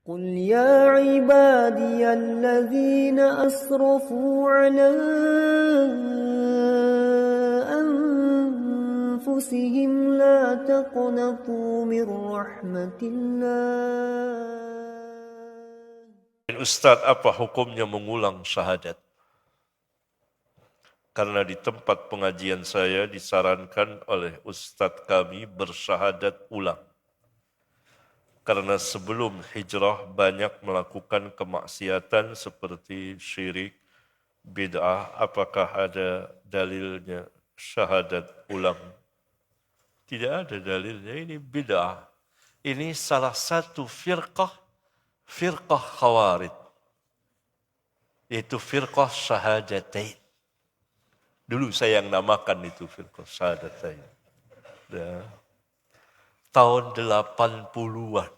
قل يا عبادي الذين أسرفوا على أنفسهم لا تقنطوا من رحمة الله. Ustaz, apa hukumnya mengulang syahadat? Karena di tempat pengajian saya disarankan oleh Ustaz kami bersyahadat ulang. Karena sebelum hijrah banyak melakukan kemaksiatan seperti syirik, bid'ah. Apakah ada dalilnya syahadat ulang? Tidak ada dalilnya, ini bid'ah. Ini salah satu firqah khawarij. Yaitu firqah syahadatain. Dulu saya yang namakan itu firqah syahadatain. Tahun 80-an.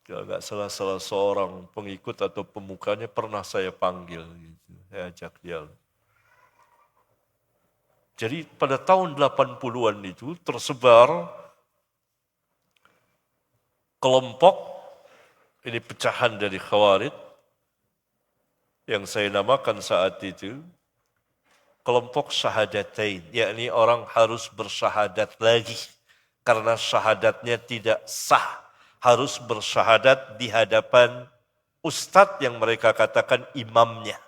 Kalau nggak salah seorang pengikut atau pemukanya pernah saya panggil. Gitu. Saya ajak dia. Jadi pada tahun 80-an itu tersebar kelompok, ini pecahan dari Khawarij, yang saya namakan saat itu, kelompok syahadatain, yakni orang harus bersyahadat lagi, karena syahadatnya tidak sah, harus bersyahadat di hadapan ustadz yang mereka katakan imamnya.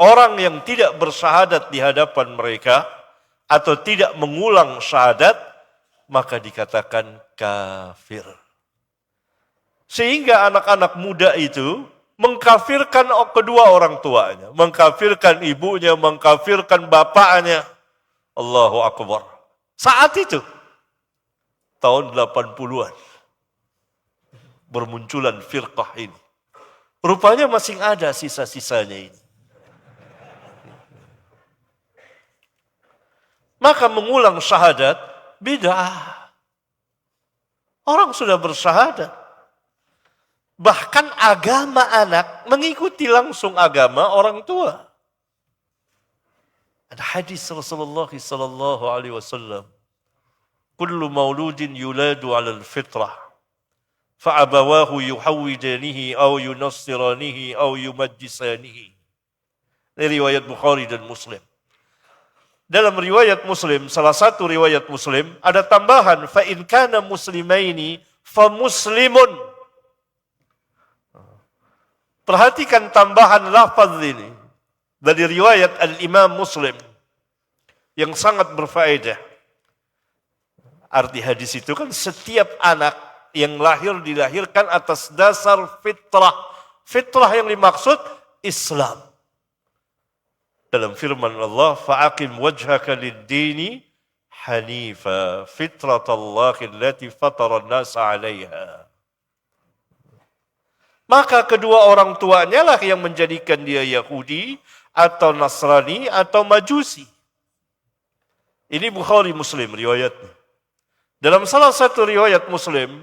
Orang yang tidak bersyahadat di hadapan mereka, atau tidak mengulang syahadat, maka dikatakan kafir. Sehingga anak-anak muda itu mengkafirkan kedua orang tuanya, mengkafirkan ibunya, mengkafirkan bapaknya. Allahu Akbar. Saat itu, tahun 80-an, bermunculan firqah ini. Rupanya masih ada sisa-sisanya ini. Maka mengulang syahadat, bid'ah. Orang sudah bersyahadat. Bahkan agama anak mengikuti langsung agama orang tua. Ada hadis Rasulullah sallallahu alaihi wasallam, "Kullu mauludin yuladu 'ala al-fitrah, fa'abawahu yuhawwidanihi aw yunassiranihi aw yumajjisanihi." Ini riwayat Bukhari dan Muslim. Dalam riwayat Muslim, salah satu riwayat Muslim, ada tambahan, fa in kana muslimaini fa muslimun. Perhatikan tambahan lafaz ini dari riwayat Al-Imam Muslim yang sangat berfaedah. Arti hadis itu kan setiap anak yang lahir dilahirkan atas dasar fitrah. Fitrah yang dimaksud Islam. Dalam firman Allah, fa'aqim wajhaka lid-dini hanifa fitratallahi allati fatara an-nasa 'alaiha. Maka kedua orang tuanya lah yang menjadikan dia Yahudi atau Nasrani atau Majusi. Ini Bukhari Muslim riwayatnya. Dalam salah satu riwayat Muslim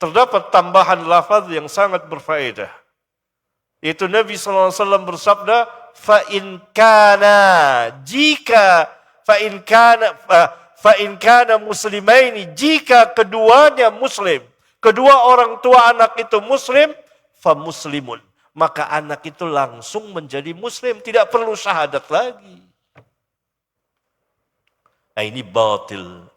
terdapat tambahan lafaz yang sangat berfaedah. Yaitu Nabi SAW bersabda, fa in kana muslimaini, jika keduanya muslim, kedua orang tua anak itu muslim, fa muslimun, maka anak itu langsung menjadi muslim, tidak perlu syahadat lagi. Nah, ini batil.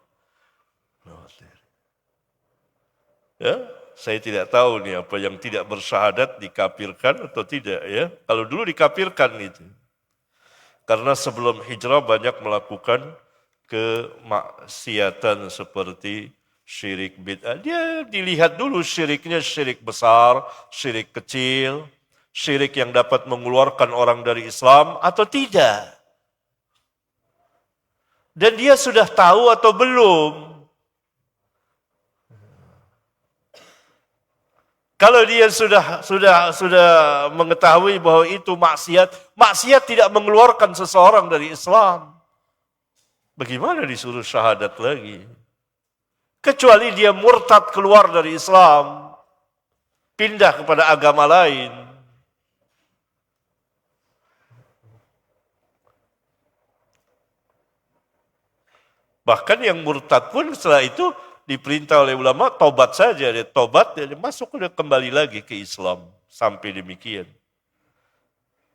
Ya, saya tidak tahu nih apa yang tidak bersyahadat dikafirkan atau tidak ya. Kalau dulu dikafirkan itu. Karena sebelum hijrah banyak melakukan kemaksiatan seperti syirik bid'ah. Dia dilihat dulu syiriknya syirik besar, syirik kecil, syirik yang dapat mengeluarkan orang dari Islam atau tidak. Dan dia sudah tahu atau belum. Kalau dia sudah mengetahui bahwa itu maksiat tidak mengeluarkan seseorang dari Islam. Bagaimana disuruh syahadat lagi? Kecuali dia murtad keluar dari Islam, pindah kepada agama lain. Bahkan yang murtad pun setelah itu diperintah oleh ulama, tobat saja. Dia tobat, dia masuk, dia kembali lagi ke Islam. Sampai demikian.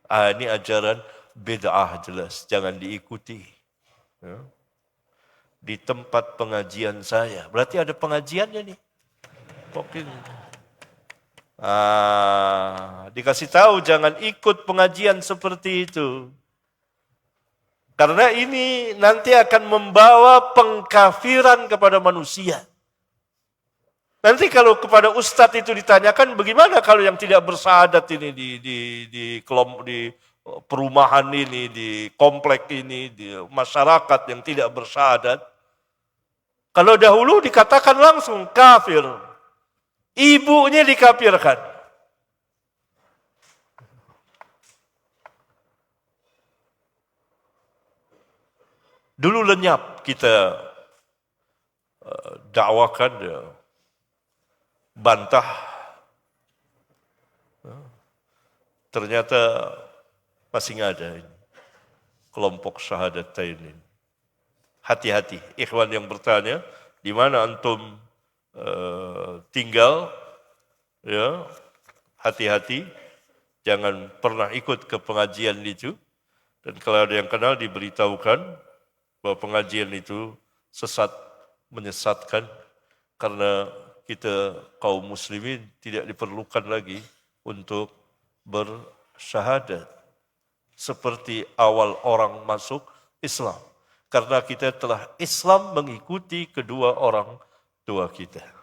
Ini ajaran bid'ah jelas, jangan diikuti. Ya. Di tempat pengajian saya, berarti ada pengajiannya nih. Mungkin. Dikasih tahu jangan ikut pengajian seperti itu. Karena ini nanti akan membawa pengkafiran kepada manusia. Nanti kalau kepada ustadz itu ditanyakan bagaimana kalau yang tidak bersyahadat ini di kelompok, di perumahan ini, di komplek ini, di masyarakat yang tidak bersyahadat. Kalau dahulu dikatakan langsung kafir. Ibunya dikafirkan. Dulu lenyap kita dakwakan, bantah. Ternyata masih ada ini, kelompok syahadatain ini. Hati-hati, ikhwan yang bertanya, di mana antum tinggal, ya, hati-hati, jangan pernah ikut ke pengajian itu. Dan kalau ada yang kenal diberitahukan bahwa pengajian itu sesat, menyesatkan, karena kita kaum muslimin tidak diperlukan lagi untuk bersyahadat seperti awal orang masuk Islam. Karena kita telah Islam mengikuti kedua orang tua kita.